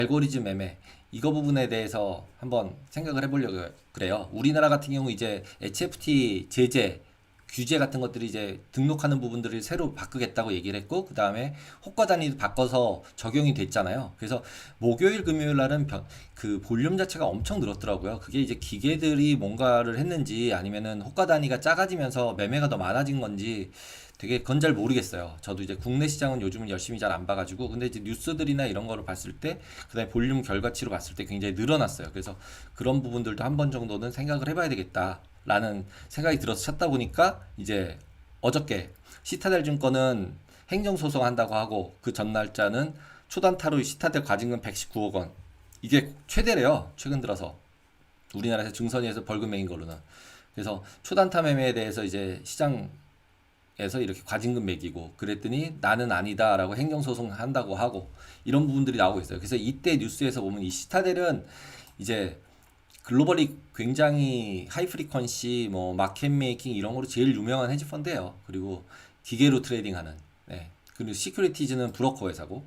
알고리즘 매매 이거 부분에 대해서 한번 생각을 해보려고 그래요. 우리나라 같은 경우 이제 HFT 제재 규제 같은 것들이 이제 등록하는 부분들을 새로 바꾸겠다고 얘기를 했고 그 다음에 호가 단위도 바꿔서 적용이 됐잖아요. 그래서 목요일 금요일 날은 그 볼륨 자체가 엄청 늘었더라고요. 그게 이제 기계들이 뭔가를 했는지 아니면은 호가 단위가 작아지면서 매매가 더 많아진 건지 되게 그건 잘 모르겠어요. 저도 이제 국내 시장은 요즘은 열심히 잘 안 봐가지고 근데 이제 뉴스들이나 이런 거를 봤을 때 그다음에 볼륨 결과치로 봤을 때 굉장히 늘어났어요. 그래서 그런 부분들도 한 번 정도는 생각을 해봐야 되겠다라는 생각이 들어서 찾다 보니까 이제 어저께 시타델 증권은 행정소송 한다고 하고 그 전날짜는 초단타로 시타델 과징금 119억 원 이게 최대래요. 최근 들어서 우리나라에서 증선위에서 벌금 매긴 걸로는. 그래서 초단타 매매에 대해서 이제 시장 에서 이렇게 과징금 매기고 그랬더니 나는 아니다라고 행정소송 한다고 하고 이런 부분들이 나오고 있어요. 그래서 이때 뉴스에서 보면 이 시타델은 이제 글로벌리 굉장히 하이 프리퀀시 뭐 마켓 메이킹 이런 거로 제일 유명한 헤지 펀드예요. 그리고 기계로 트레이딩하는 네. 그리고 시큐리티즈는 브로커 회사고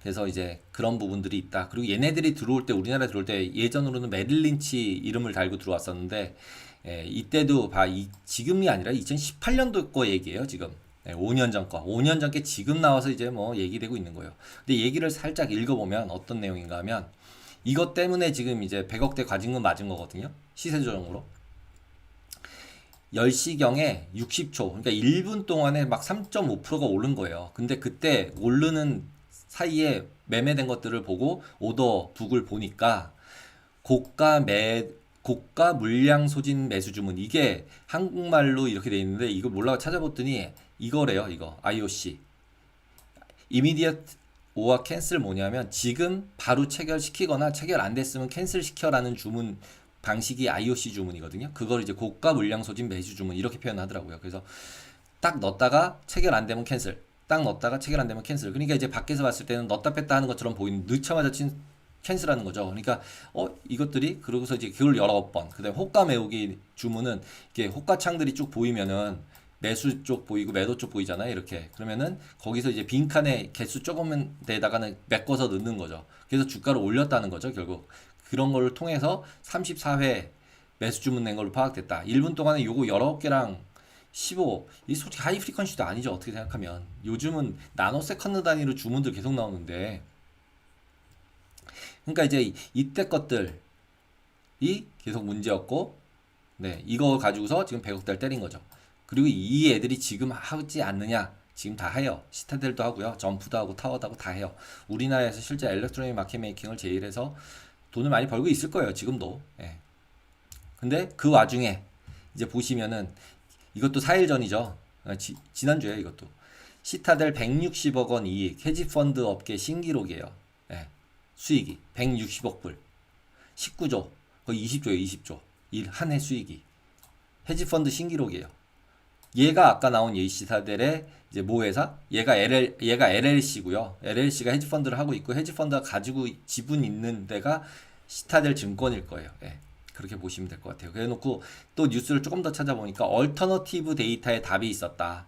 그래서 이제 그런 부분들이 있다. 그리고 얘네들이 들어올 때 우리나라에 들어올 때 예전으로는 메릴 린치 이름을 달고 들어왔었는데 이때도 지금이 아니라 2018년도 거 얘기예요, 지금. 5년 전 거. 5년 전 게 지금 나와서 이제 뭐 얘기되고 있는 거예요. 근데 얘기를 살짝 읽어보면 어떤 내용인가 하면 이것 때문에 지금 이제 100억대 과징금 맞은 거거든요. 시세 조정으로. 10시경에 60초, 그러니까 1분 동안에 막 3.5%가 오른 거예요. 근데 그때 오르는 사이에 매매된 것들을 보고 오더 북을 보니까 고가 매 고가 물량 소진 매수 주문 이게 한국말로 이렇게 돼 있는데 이거 몰라고 찾아봤더니 이거래요. 이거 IOC immediate or cancel 뭐냐면 지금 바로 체결시키거나 체결 안 됐으면 캔슬 시켜라는 주문 방식이 IOC 주문이거든요. 그걸 이제 고가 물량 소진 매수 주문 이렇게 표현하더라고요. 그래서 딱 넣었다가 체결 안 되면 캔슬 딱 넣었다가 체결 안 되면 캔슬. 그러니까 이제 밖에서 봤을 때는 넣었다 뺐다 하는 것처럼 보이는 넣자마자 캔슬하는 거죠. 그러니까 이것들이 그러고서 이제 그걸 여러 번 그다음에 호가 메우기 주문은 이렇게 호가 창들이 쭉 보이면은 매수 쪽 보이고 매도 쪽 보이잖아요. 이렇게 그러면은 거기서 이제 빈칸에 개수 조금만 데다가는 메꿔서 넣는 거죠. 그래서 주가를 올렸다는 거죠. 결국 그런 걸 통해서 34회 매수 주문 낸 걸로 파악됐다. 1분 동안에 요거 여러 개랑 15, 이 솔직히 하이 프리퀀시도 아니죠. 어떻게 생각하면 요즘은 나노 세컨드 단위로 주문들 계속 나오는데 그러니까 이제 이때 것들이 계속 문제였고 네 이거 가지고서 지금 100억대를 때린 거죠. 그리고 이 애들이 지금 하지 않느냐 지금 다 해요. 시타델도 하고요. 점프도 하고 타워도 하고 다 해요. 우리나라에서 실제 엘렉트로닉 마켓 메이킹을 제일 해서 돈을 많이 벌고 있을 거예요. 지금도. 예. 근데 그 와중에 이제 보시면은 이것도 4일 전이죠. 지난주에 이것도. 시타델 160억 원 이익, 헤지펀드 업계 신기록이에요. 예, 수익이 160억 불, 19조, 거의 20조예요, 20조. 한 해 수익이. 헤지펀드 신기록이에요. 얘가 아까 나온 이 시타델의 이제 모 회사, 얘가 LLC고요. LLC가 헤지펀드를 하고 있고 헤지펀드가 가지고 지분 있는 데가 시타델 증권일 거예요. 예. 그렇게 보시면 될 것 같아요. 그래 놓고 또 뉴스를 조금 더 찾아보니까 얼터너티브 데이터에 답이 있었다.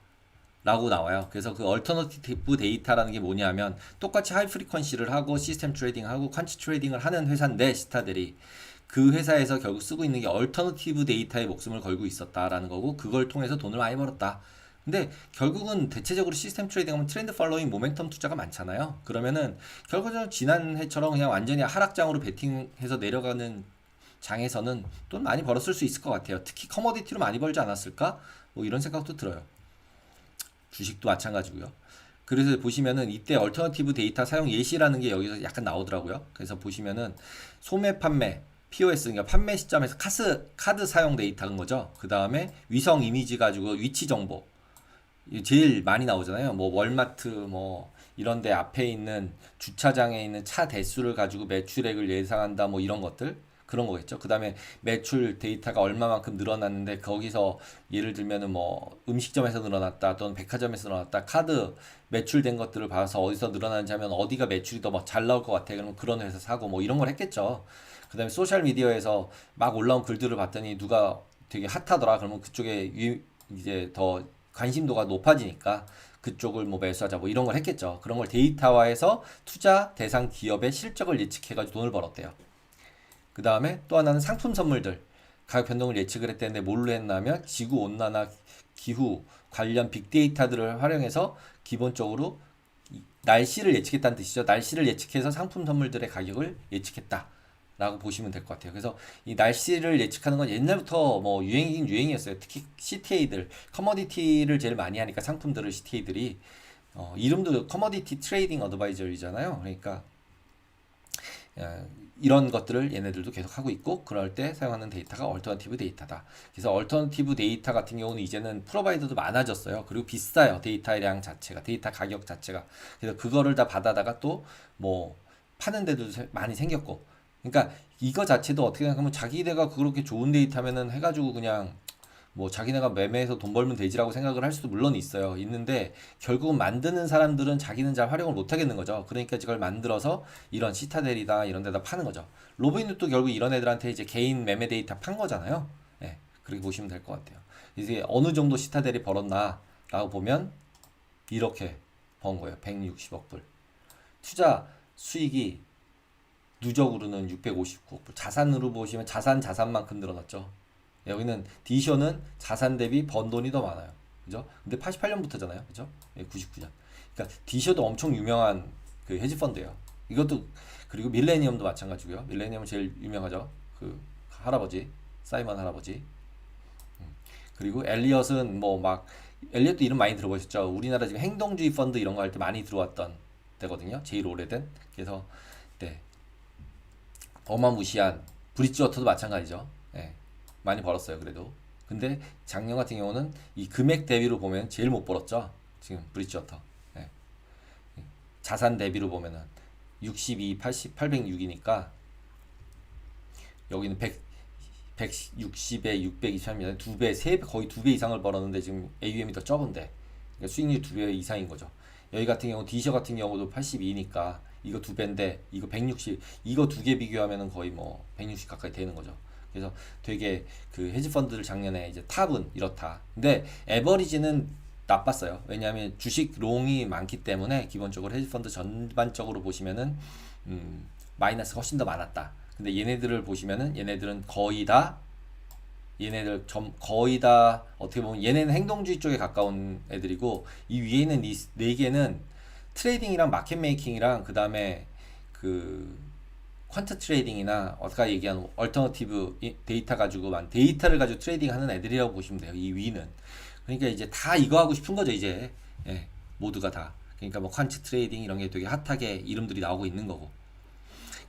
라고 나와요. 그래서 그 얼터너티브 데이터라는 게 뭐냐면 똑같이 하이 프리퀀시를 하고 시스템 트레이딩하고 퀀치 트레이딩을 하는 회사인데 시타델이 그 회사에서 결국 쓰고 있는 게 얼터너티브 데이터에 목숨을 걸고 있었다라는 거고 그걸 통해서 돈을 많이 벌었다. 근데 결국은 대체적으로 시스템 트레이딩하면 트렌드 팔로잉 모멘텀 투자가 많잖아요. 그러면은 결과적으로 지난 해처럼 그냥 완전히 하락장으로 베팅해서 내려가는 장에서는 돈 많이 벌었을 수 있을 것 같아요. 특히 커머디티로 많이 벌지 않았을까? 뭐 이런 생각도 들어요. 주식도 마찬가지고요. 그래서 보시면은 이때 얼터너티브 데이터 사용 예시라는 게 여기서 약간 나오더라고요. 그래서 보시면은 소매 판매, POS, 그러니까 판매 시점에서 카드 사용 데이터인 거죠. 그 다음에 위성 이미지 가지고 위치 정보. 제일 많이 나오잖아요. 뭐 월마트 뭐 이런 데 앞에 있는 주차장에 있는 차 대수를 가지고 매출액을 예상한다 뭐 이런 것들. 그런 거겠죠. 그 다음에 매출 데이터가 얼마만큼 늘어났는데 거기서 예를 들면은 뭐 음식점에서 늘어났다 또는 백화점에서 늘어났다 카드 매출된 것들을 봐서 어디서 늘어나는지 하면 어디가 매출이 더 막 잘 나올 것 같아 그러면 그런 회사 사고 뭐 이런 걸 했겠죠. 그 다음에 소셜 미디어에서 막 올라온 글들을 봤더니 누가 되게 핫하더라 그러면 그쪽에 이제 더 관심도가 높아지니까 그쪽을 뭐 매수하자 뭐 이런 걸 했겠죠. 그런 걸 데이터화해서 투자 대상 기업의 실적을 예측해가지고 돈을 벌었대요. 그 다음에 또 하나는 상품 선물들 가격 변동을 예측을 했다는데 뭘로 했냐면 지구 온난화 기후 관련 빅데이터들을 활용해서 기본적으로 날씨를 예측했다는 뜻이죠. 날씨를 예측해서 상품 선물들의 가격을 예측했다 라고 보시면 될 것 같아요. 그래서 이 날씨를 예측하는 건 옛날부터 뭐 유행이긴 유행이었어요. 특히 CTA들 커머디티를 제일 많이 하니까 상품들을 CTA들이 이름도 커머디티 트레이딩 어드바이저이잖아요. 그러니까 이런 것들을 얘네들도 계속 하고 있고 그럴 때 사용하는 데이터가 얼터너티브 데이터다. 그래서 얼터너티브 데이터 같은 경우는 이제는 프로바이더도 많아졌어요. 그리고 비싸요. 데이터량 자체가 데이터 가격 자체가. 그래서 그거를 다 받아다가 또 뭐 파는 데도 많이 생겼고 그러니까 이거 자체도 어떻게 생각하면 자기네가 그렇게 좋은 데이터면은 해가지고 그냥 뭐 자기네가 매매해서 돈 벌면 되지라고 생각을 할 수도 물론 있어요. 있는데 결국은 만드는 사람들은 자기는 잘 활용을 못 하겠는 거죠. 그러니까 이걸 만들어서 이런 시타델이다 이런 데다 파는 거죠. 로빈훗도 결국 이런 애들한테 이제 개인 매매 데이터 판 거잖아요. 예, 그렇게 보시면 될 것 같아요. 이제 어느 정도 시타델이 벌었나라고 보면 이렇게 번 거예요. 160억 불. 투자 수익이 누적으로는 659억 불. 자산으로 보시면 자산만큼 늘어났죠. 여기는 디쇼는 자산 대비 번 돈이 더 많아요. 그죠? 근데 88년부터잖아요. 그죠? 99년. 그러니까 디쇼도 엄청 유명한 그 헤지 펀드예요. 이것도 그리고 밀레니엄도 마찬가지고요. 밀레니엄은 제일 유명하죠. 그 할아버지, 사이먼 할아버지. 그리고 엘리엇은 뭐 막 엘리엇도 이름 많이 들어보셨죠? 우리나라 지금 행동주의 펀드 이런 거 할 때 많이 들어왔던 데거든요. 제일 오래된. 그래서 네. 어마무시한 브릿지워터도 마찬가지죠. 네. 많이 벌었어요. 그래도. 근데 작년 같은 경우는 이 금액 대비로 보면 제일 못 벌었죠. 지금 브릿지워터. 네. 자산 대비로 보면은 62, 80, 806이니까 여기는 160에 623이면 두 배, 세 배, 거의 두 배 이상을 벌었는데 지금 AUM이 더 적은데 그러니까 수익률 두 배 이상인 거죠. 여기 같은 경우 디셔 같은 경우도 82니까 이거 두 배인데 이거 160 이거 두 개 비교하면은 거의 뭐 160 가까이 되는 거죠. 그래서 되게 그 헤지 펀드들 작년에 이제 탑은 이렇다. 근데 에버리지는 나빴어요. 왜냐하면 주식 롱이 많기 때문에 기본적으로 헤지 펀드 전반적으로 보시면은 마이너스가 훨씬 더 많았다. 근데 얘네들을 보시면은 얘네들은 거의 다 거의 다 어떻게 보면 얘네는 행동주의 쪽에 가까운 애들이고 이 위에 있는 이 네 개는 트레이딩이랑 마켓 메이킹이랑 그 다음에 그 퀀트 트레이딩이나 아까 얘기한 얼터너티브 데이터 가지고만 데이터를 가지고 트레이딩하는 애들이라고 보시면 돼요. 이 위는 그러니까 이제 다 이거 하고 싶은 거죠 이제 예, 모두가 다 그러니까 뭐 퀀트 트레이딩 이런 게 되게 핫하게 이름들이 나오고 있는 거고.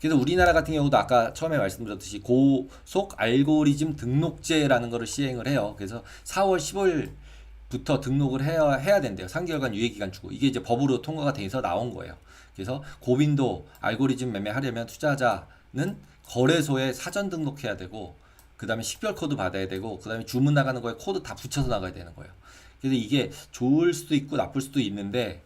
그래서 우리나라 같은 경우도 아까 처음에 말씀드렸듯이 고속 알고리즘 등록제라는 거를 시행을 해요. 그래서 4월 10월부터 등록을 해야 된대요. 3개월간 유예기간 주고 이게 이제 법으로 통과가 돼서 나온 거예요. 그래서 고빈도 알고리즘 매매하려면 투자자는 거래소에 사전 등록해야 되고 그 다음에 식별 코드 받아야 되고 그 다음에 주문 나가는 거에 코드 다 붙여서 나가야 되는 거예요. 그래서 이게 좋을 수도 있고 나쁠 수도 있는데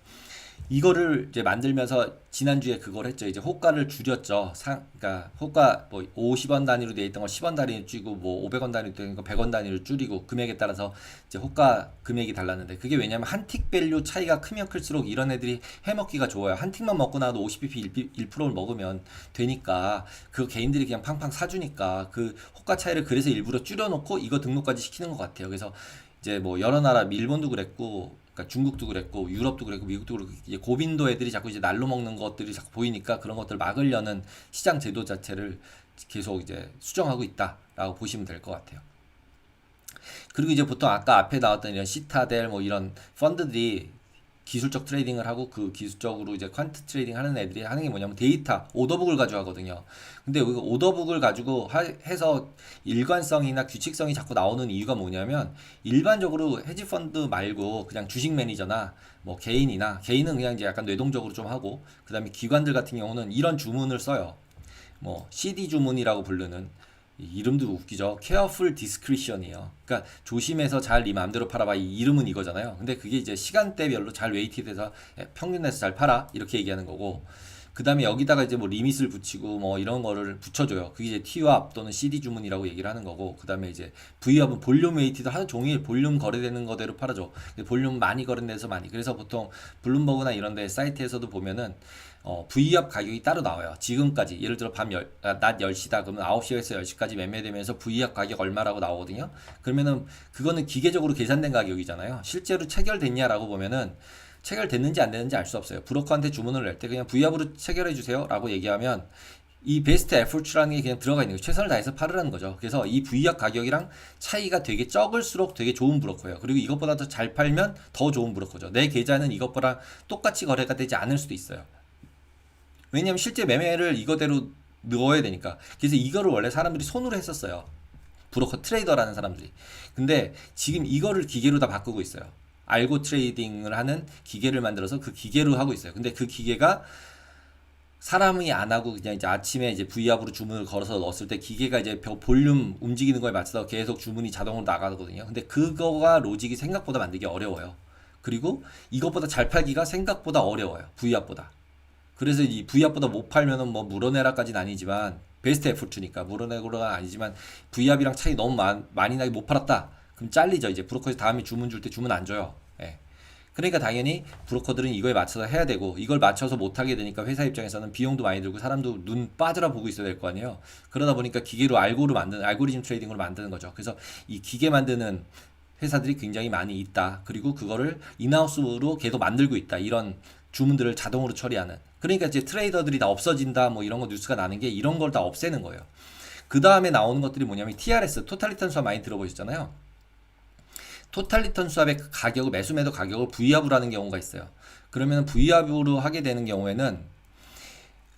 이거를 이제 만들면서 지난주에 그걸 했죠. 이제 호가를 줄였죠. 그러니까 호가 뭐 50원 단위로 돼 있던 걸 10원 단위로 줄이고 뭐 500원 단위로 돼 있는 거 100원 단위로 줄이고 금액에 따라서 이제 호가 금액이 달랐는데 그게 왜냐면 한 틱 밸류 차이가 크면 클수록 이런 애들이 해먹기가 좋아요. 한 틱만 먹고 나도 50bp 1%를 먹으면 되니까 그 개인들이 그냥 팡팡 사주니까 그 호가 차이를 그래서 일부러 줄여놓고 이거 등록까지 시키는 것 같아요. 그래서 이제 뭐 여러 나라 일본도 그랬고 그러니까 중국도 그랬고 유럽도 그랬고 미국도 그랬고 이제 고빈도 애들이 자꾸 이제 날로 먹는 것들이 자꾸 보이니까 그런 것들을 막으려는 시장 제도 자체를 계속 이제 수정하고 있다라고 보시면 될 것 같아요. 그리고 이제 보통 아까 앞에 나왔던 이런 시타델 뭐 이런 펀드들이 기술적 트레이딩을 하고 그 기술적으로 이제 퀀트 트레이딩 하는 애들이 하는 게 뭐냐면 데이터 오더북을 가지고 하거든요. 근데 그 오더북을 가지고 해서 일관성이나 규칙성이 자꾸 나오는 이유가 뭐냐면 일반적으로 헤지 펀드 말고 그냥 주식 매니저나 뭐 개인은 그냥 이제 약간 뇌동적으로 좀 하고 그다음에 기관들 같은 경우는 이런 주문을 써요. 뭐 CD 주문이라고 부르는 이름도 웃기죠. Careful Discretion이에요. 그러니까 조심해서 잘 네 마음대로 팔아봐. 이 이름은 이거잖아요. 근데 그게 이제 시간대별로 잘 웨이티돼서 평균에서 잘 팔아 이렇게 얘기하는 거고 그 다음에 여기다가 이제 뭐 리밋을 붙이고 뭐 이런 거를 붙여줘요. 그게 이제 T왑 또는 CD 주문이라고 얘기를 하는 거고, 그 다음에 이제 V왑은 볼륨 웨이티드 하루 종일 볼륨 거래되는 거대로 팔아줘. 볼륨 많이 거래돼서 많이. 그래서 보통 블룸버그나 이런 데 사이트에서도 보면은 V왑 가격이 따로 나와요. 지금까지 예를 들어 낮 10시다 그러면 9시에서 10시까지 매매되면서 V왑 가격 얼마라고 나오거든요. 그러면은 그거는 기계적으로 계산된 가격이잖아요. 실제로 체결됐냐라고 보면은 체결됐는지 안 됐는지 알 수 없어요. 브로커한테 주문을 낼 때 그냥 V왑으로 체결해 주세요 라고 얘기하면 이 베스트 에포츠라는 게 그냥 들어가 있는 거예요. 최선을 다해서 팔으라는 거죠. 그래서 이 V왑 가격이랑 차이가 되게 적을수록 되게 좋은 브로커예요. 그리고 이것보다 더 잘 팔면 더 좋은 브로커죠. 내 계좌는 이것보다 똑같이 거래가 되지 않을 수도 있어요. 왜냐면 실제 매매를 이거대로 넣어야 되니까. 그래서 이거를 원래 사람들이 손으로 했었어요. 브로커 트레이더라는 사람들이. 근데 지금 이거를 기계로 다 바꾸고 있어요. 알고 트레이딩을 하는 기계를 만들어서 그 기계로 하고 있어요. 근데 그 기계가 사람이 안 하고 그냥 이제 아침에 이제 V왑으로 주문을 걸어서 넣었을 때 기계가 이제 볼륨 움직이는 거에 맞춰서 계속 주문이 자동으로 나가거든요. 근데 그거가 로직이 생각보다 만들기 어려워요. 그리고 이것보다 잘 팔기가 생각보다 어려워요. V왑보다. 그래서 이 V왑보다 못 팔면은 뭐 물어내라까지는 아니지만 베스트 에포트니까 물어내고가 아니지만 V왑이랑 차이 너무 많이 나게 못 팔았다. 그럼 잘리죠. 이제 브로커에서 다음에 주문 줄 때 주문 안 줘요. 예. 그러니까 당연히 브로커들은 이거에 맞춰서 해야 되고 이걸 맞춰서 못하게 되니까 회사 입장에서는 비용도 많이 들고 사람도 눈 빠져라 보고 있어야 될 거 아니에요. 그러다 보니까 기계로 알고리즘 트레이딩으로 만드는 거죠. 그래서 이 기계 만드는 회사들이 굉장히 많이 있다. 그리고 그거를 인하우스로 계속 만들고 있다. 이런 주문들을 자동으로 처리하는. 그러니까 이제 트레이더들이 다 없어진다 뭐 이런 거 뉴스가 나는 게 이런 걸 다 없애는 거예요. 그 다음에 나오는 것들이 뭐냐면 TRS, 토탈 리턴 수합 많이 들어보셨잖아요. 토탈 리턴 수합의 가격을 매수 매도 가격을 V왑으로 하는 경우가 있어요. 그러면 V왑으로 하게 되는 경우에는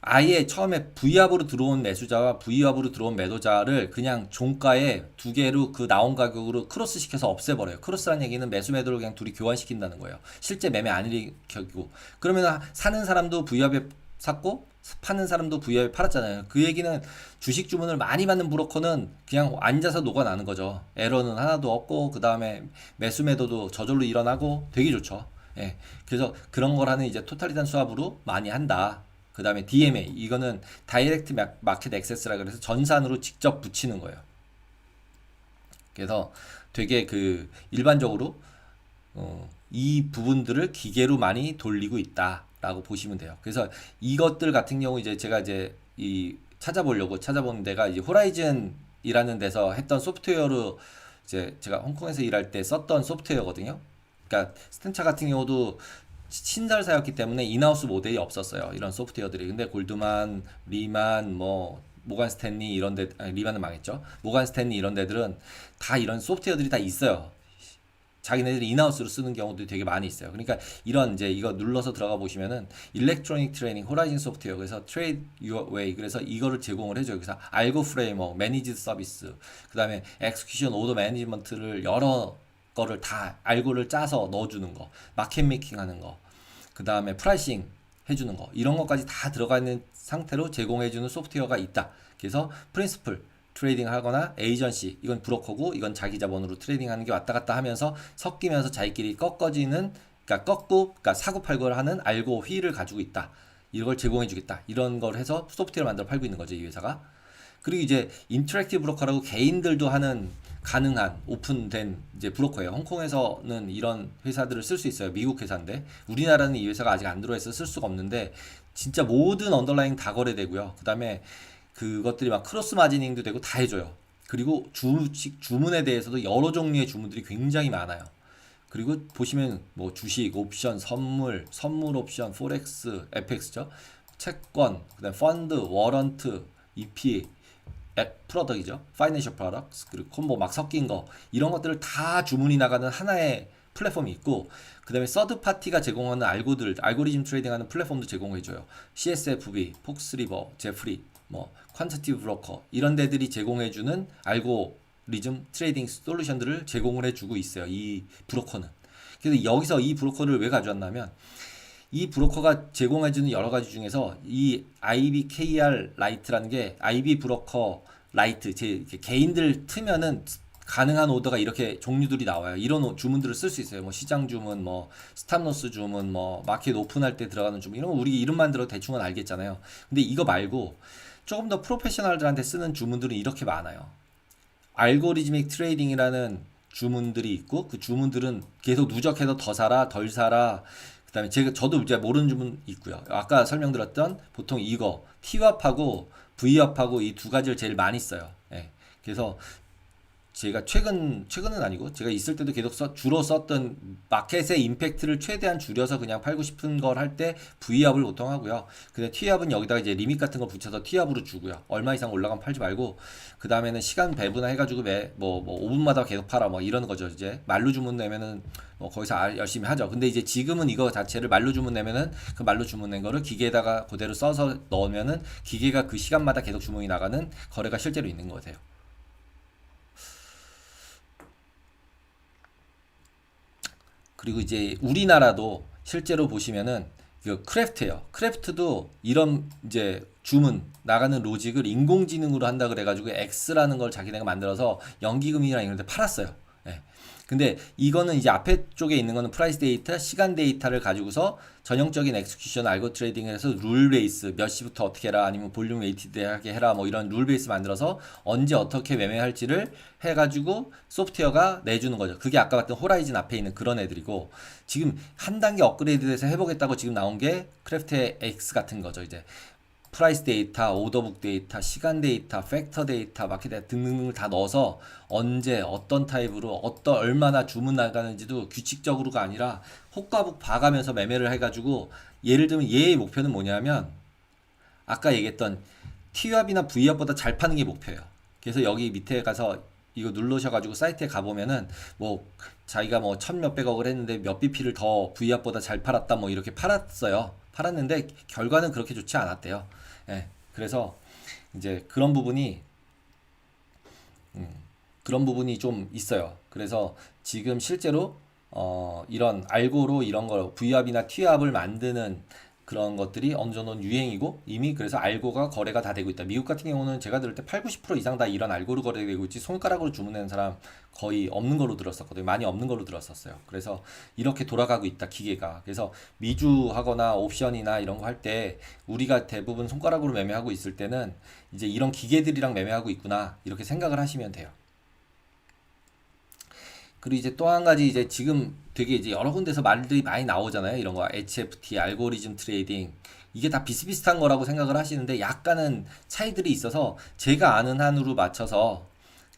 아예 처음에 V왑으로 들어온 매수자와 V왑으로 들어온 매도자를 그냥 종가에 두 개로 그 나온 가격으로 크로스 시켜서 없애버려요. 크로스라는 얘기는 매수 매도를 그냥 둘이 교환시킨다는 거예요. 실제 매매 안 일으키고. 그러면 사는 사람도 V왑에 샀고 파는 사람도 V왑에 팔았잖아요. 그 얘기는 주식 주문을 많이 받는 브로커는 그냥 앉아서 녹아나는 거죠. 에러는 하나도 없고 그 다음에 매수 매도도 저절로 일어나고 되게 좋죠. 예. 그래서 그런 걸 하는 이제 토탈리탄 수합으로 많이 한다. 그 다음에 DMA 이거는 다이렉트 마켓 액세스라 그래서 전산으로 직접 붙이는 거예요. 그래서 되게 그 일반적으로 이 부분들을 기계로 많이 돌리고 있다라고 보시면 돼요. 그래서 이것들 같은 경우 이제 제가 이제 이 찾아본 데가 이제 호라이즌이라는 데서 했던 소프트웨어로 이제 제가 홍콩에서 일할 때 썼던 소프트웨어거든요. 그러니까 스탠차 같은 경우도 신설사였기 때문에 인하우스 모델이 없었어요. 이런 소프트웨어들이. 근데 골드만, 리만, 뭐 모간 스탠리 이런 데, 아니, 리만은 망했죠. 모간 스탠리 이런 데들은 다 이런 소프트웨어들이 다 있어요. 자기네들이 인하우스로 쓰는 경우도 되게 많이 있어요. 그러니까 이런 이제 이거 눌러서 들어가 보시면은 일렉트로닉 트레이닝 호라이즌 소프트웨어 그래서 트레이드 유어 웨이 그래서 이거를 제공을 해줘요. 그래서 알고 프레임워크, 매니지 서비스, 그다음에 엑스큐션 오더 매니지먼트를 여러 거를 다 알고를 짜서 넣어주는 거, 마켓 메이킹 하는 거, 그 다음에 프라이싱 해주는 거 이런 것까지 다 들어가 있는 상태로 제공해주는 소프트웨어가 있다. 그래서 프린시플 트레이딩 하거나 에이전시 이건 브로커고 이건 자기 자본으로 트레이딩 하는 게 왔다 갔다 하면서 섞이면서 자기끼리 꺾어지는 그러니까 사고 팔고를 하는 알고 휠을 가지고 있다. 이걸 제공해 주겠다. 이런 걸 해서 소프트웨어를 만들어 팔고 있는 거죠, 이 회사가. 그리고 이제 인터랙티브 브로커라고 개인들도 하는 가능한 오픈된 이제 브로커예요. 홍콩에서는 이런 회사들을 쓸 수 있어요. 미국 회사인데 우리나라는 이 회사가 아직 안 들어와서 쓸 수가 없는데 진짜 모든 언더라인 다 거래되고요. 그 다음에 그것들이 막 크로스 마지닝도 되고 다 해줘요. 그리고 주문에 대해서도 여러 종류의 주문들이 굉장히 많아요. 그리고 보시면 뭐 주식, 옵션, 선물 옵션, 포렉스, FX죠. 채권, 그다음 펀드, 워런트, EP, 프로덕이죠. 파이낸셜 프로덕트 그리고 콤보 막 섞인 거 이런 것들을 다 주문이 나가는 하나의 플랫폼이 있고 그 다음에 서드 파티가 제공하는 알고리즘 트레이딩하는 플랫폼도 제공해줘요. CSFB, 폭스리버, 제프리, 뭐 퀀티티브 브로커 이런 데들이 제공해주는 알고리즘 트레이딩 솔루션들을 제공을 해주고 있어요. 이 브로커는. 그래서 여기서 이 브로커를 왜 가져왔냐면 이 브로커가 제공해주는 여러 가지 중에서 이 IBKR 라이트라는 게 IB 브로커 라이트 제 개인들 트면은 가능한 오더가 이렇게 종류들이 나와요. 이런 주문들을 쓸 수 있어요. 뭐 시장 주문, 뭐 스탑로스 주문, 뭐 마켓 오픈할 때 들어가는 주문, 이런 거 우리 이름만 들어도 대충은 알겠잖아요. 근데 이거 말고 조금 더 프로페셔널들한테 쓰는 주문들은 이렇게 많아요. 알고리즘믹 트레이딩이라는 주문들이 있고, 그 주문들은 계속 누적해서 더 사라, 덜 사라. 그다음에 저도 이제 모르는 주문 있고요. 아까 설명드렸던 보통 이거 T왑하고 V왑하고 이 두 가지를 제일 많이 써요. 예. 그래서 제가 최근은 아니고 제가 있을 때도 계속 주로 썼던 마켓의 임팩트를 최대한 줄여서 그냥 팔고 싶은 걸 할 때 V압을 보통 하고요. 근데 T압은 여기다가 이제 리밋 같은 걸 붙여서 T압으로 주고요. 얼마 이상 올라가면 팔지 말고, 그 다음에는 시간 배분화 해가지고 뭐 5분마다 계속 팔아 뭐 이러는 거죠. 이제 말로 주문 내면은 뭐 거기서 열심히 하죠. 근데 이제 지금은 이거 자체를 말로 주문 내면은 그 말로 주문 낸 거를 기계에다가 그대로 써서 넣으면은 기계가 그 시간마다 계속 주문이 나가는 거래가 실제로 있는 거세요. 그리고 이제 우리나라도 실제로 보시면은 그 크래프트예요. 크래프트도 이런 이제 주문 나가는 로직을 인공지능으로 한다 그래가지고 X라는 걸 자기네가 만들어서 연기금이나 이런 데 팔았어요. 예. 근데 이거는 이제 앞에 쪽에 있는 거는 프라이스 데이터, 시간 데이터를 가지고서 전형적인 엑스큐션 알고 트레이딩을 해서 룰 베이스 몇 시부터 어떻게 해라, 아니면 볼륨 웨이티드하게 해라, 뭐 이런 룰 베이스 만들어서 언제 어떻게 매매할지를 해가지고 소프트웨어가 내주는 거죠. 그게 아까 봤던 호라이즌 앞에 있는 그런 애들이고, 지금 한 단계 업그레이드돼서 해보겠다고 지금 나온 게 크래프트의 X 같은 거죠. 이제 프라이스 데이터, 오더북 데이터, 시간 데이터, 팩터 데이터, 마켓 데이터 등등을 다 넣어서 언제 어떤 타입으로 얼마나 주문 나가는지도 규칙적으로가 아니라 호가북 봐가면서 매매를 해가지고, 예를 들면 얘의 목표는 뭐냐면 아까 얘기했던 T압이나 V압보다 잘 파는 게 목표예요. 그래서 여기 밑에 가서 이거 누르셔가지고 사이트에 가보면은 뭐 자기가 뭐 천 몇백억을 했는데 몇 BP를 더 V압보다 잘 팔았다 뭐 이렇게 팔았는데 결과는 그렇게 좋지 않았대요. 예, 그래서 이제 그런 부분이 좀 있어요. 그래서 지금 실제로 이런 알고로 이런 걸 V압이나 T압을 만드는 그런 것들이 어느 정도는 유행이고, 이미 그래서 알고가 거래가 다 되고 있다. 미국 같은 경우는 제가 들을 때 8, 90% 이상 다 이런 알고로 거래되고 있지, 손가락으로 주문하는 사람 거의 없는 걸로 들었었거든요. 많이 없는 걸로 들었었어요. 그래서 이렇게 돌아가고 있다, 기계가. 그래서 미주하거나 옵션이나 이런 거 할 때 우리가 대부분 손가락으로 매매하고 있을 때는 이제 이런 기계들이랑 매매하고 있구나, 이렇게 생각을 하시면 돼요. 그리고 이제 또 한 가지, 이제 지금 되게 이제 여러 군데서 말들이 많이 나오잖아요. 이런 거 HFT, 알고리즘 트레이딩, 이게 다 비슷비슷한 거라고 생각을 하시는데 약간은 차이들이 있어서 제가 아는 한으로 맞춰서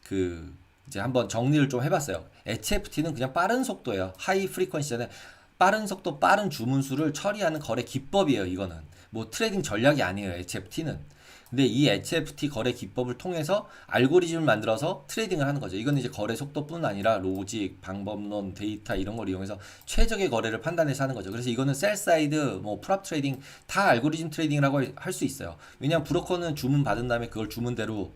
그 이제 한번 정리를 좀 해봤어요. HFT는 그냥 빠른 속도예요. 하이 프리퀀시잖아요. 빠른 속도, 빠른 주문수를 처리하는 거래 기법이에요. 이거는 뭐 트레이딩 전략이 아니에요. HFT는. 근데 이 HFT 거래 기법을 통해서 알고리즘을 만들어서 트레이딩을 하는 거죠. 이건 이제 거래 속도뿐 아니라 로직, 방법론, 데이터 이런 걸 이용해서 최적의 거래를 판단해서 하는 거죠. 그래서 이거는 셀 사이드, 뭐 프랍 트레이딩 다 알고리즘 트레이딩이라고 할 수 있어요. 왜냐하면 브로커는 주문 받은 다음에 그걸 주문대로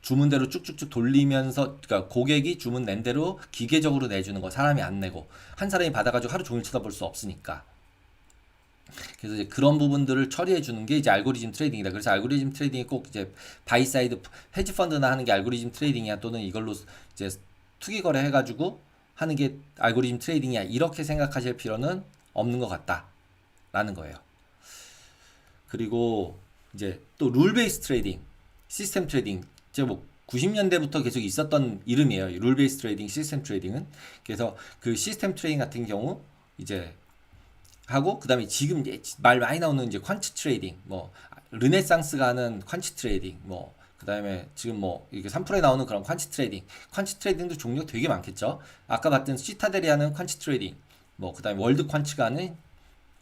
주문대로 쭉쭉쭉 돌리면서, 그러니까 고객이 주문 낸 대로 기계적으로 내주는 거, 사람이 안 내고. 한 사람이 받아가지고 하루 종일 쳐다볼 수 없으니까. 그래서 이제 그런 부분들을 처리해 주는 게 이제 알고리즘 트레이딩이다. 그래서 알고리즘 트레이딩이 꼭 이제 바이 사이드 헤지 펀드나 하는 게 알고리즘 트레이딩이야, 또는 이걸로 이제 투기 거래 해가지고 하는 게 알고리즘 트레이딩이야, 이렇게 생각하실 필요는 없는 것 같다라는 거예요. 그리고 이제 또 룰 베이스 트레이딩, 시스템 트레이딩, 제가 뭐 90년대부터 계속 있었던 이름이에요. 룰 베이스 트레이딩, 시스템 트레이딩은. 그래서 그 시스템 트레이딩 같은 경우 이제 하고, 그다음에 지금 말 많이 나오는 이제 퀀츠 트레이딩, 뭐 르네상스가 하는 퀀츠 트레이딩, 뭐 그다음에 지금 뭐 이렇게 3%에 나오는 그런 퀀츠 트레이딩, 퀀츠 트레이딩도 종류가 되게 많겠죠. 아까 봤던 시타델이 하는 퀀츠 트레이딩, 뭐 그다음에 월드 퀀츠가 하는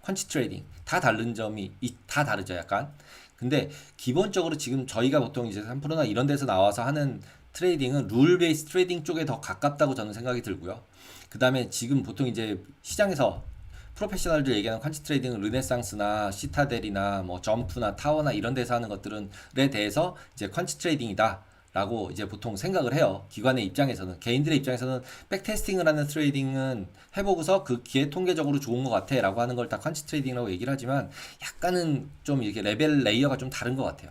퀀츠 트레이딩, 다 다른 점이 다 다르죠, 약간. 근데 기본적으로 지금 저희가 보통 이제 3%나 이런 데서 나와서 하는 트레이딩은 룰 베이스 트레이딩 쪽에 더 가깝다고 저는 생각이 들고요. 그다음에 지금 보통 이제 시장에서 프로페셔널들 얘기하는 퀀치 트레이딩은 르네상스나 시타델이나 뭐 점프나 타워나 이런 데서 하는 것들에 대해서 이제 퀀치 트레이딩이다 라고 이제 보통 생각을 해요. 기관의 입장에서는. 개인들의 입장에서는 백테스팅을 하는 트레이딩은 해보고서 그 기회 통계적으로 좋은 것 같아 라고 하는 걸 다 퀀치 트레이딩이라고 얘기를 하지만, 약간은 좀 이렇게 레이어가 좀 다른 것 같아요.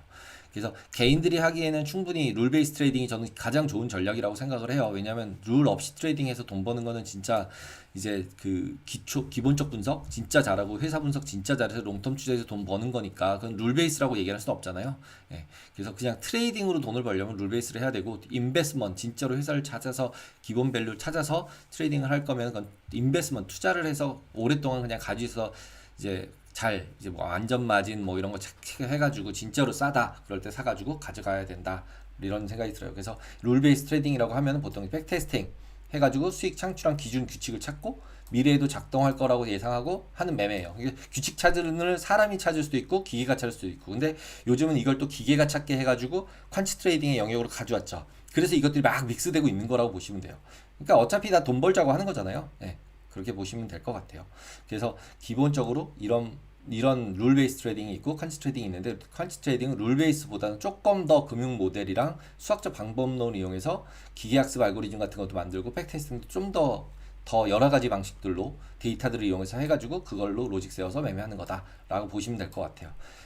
그래서 개인들이 하기에는 충분히 룰 베이스 트레이딩이 저는 가장 좋은 전략이라고 생각을 해요. 왜냐하면 룰 없이 트레이딩해서 돈 버는 거는 진짜 이제 그 기본적 분석 진짜 잘하고 회사 분석 진짜 잘해서 롱텀 투자해서 돈 버는 거니까 그건 룰 베이스라고 얘기할 수는 없잖아요. 예. 그래서 그냥 트레이딩으로 돈을 벌려면 룰 베이스를 해야 되고 인베스먼트 진짜로 회사를 찾아서 기본 밸류를 찾아서 트레이딩을 할 거면 그건 인베스먼트 투자를 해서 오랫동안 그냥 가지고 있어 이제 잘 이제 뭐 안전 마진 뭐 이런 거 체크해가지고 진짜로 싸다 그럴 때 사가지고 가져가야 된다 이런 생각이 들어요. 그래서 룰 베이스 트레이딩이라고 하면 보통 백테스팅 해가지고 수익 창출한 기준 규칙을 찾고 미래에도 작동할 거라고 예상하고 하는 매매예요. 이게 규칙 찾으는 사람이 찾을 수도 있고 기계가 찾을 수도 있고 근데 요즘은 이걸 또 기계가 찾게 해가지고 퀀치 트레이딩의 영역으로 가져왔죠. 그래서 이것들이 막 믹스되고 있는 거라고 보시면 돼요. 그러니까 어차피 다 돈 벌자고 하는 거잖아요. 네, 그렇게 보시면 될 것 같아요. 그래서 기본적으로 이런 룰 베이스 트레이딩이 있고 퀀치 트레이딩이 있는데 퀀치 트레이딩은 룰 베이스보다는 조금 더 금융 모델이랑 수학적 방법론을 이용해서 기계학습 알고리즘 같은 것도 만들고 백테스팅도 좀 더 여러 가지 방식들로 데이터들을 이용해서 해가지고 그걸로 로직 세워서 매매하는 거다라고 보시면 될 것 같아요.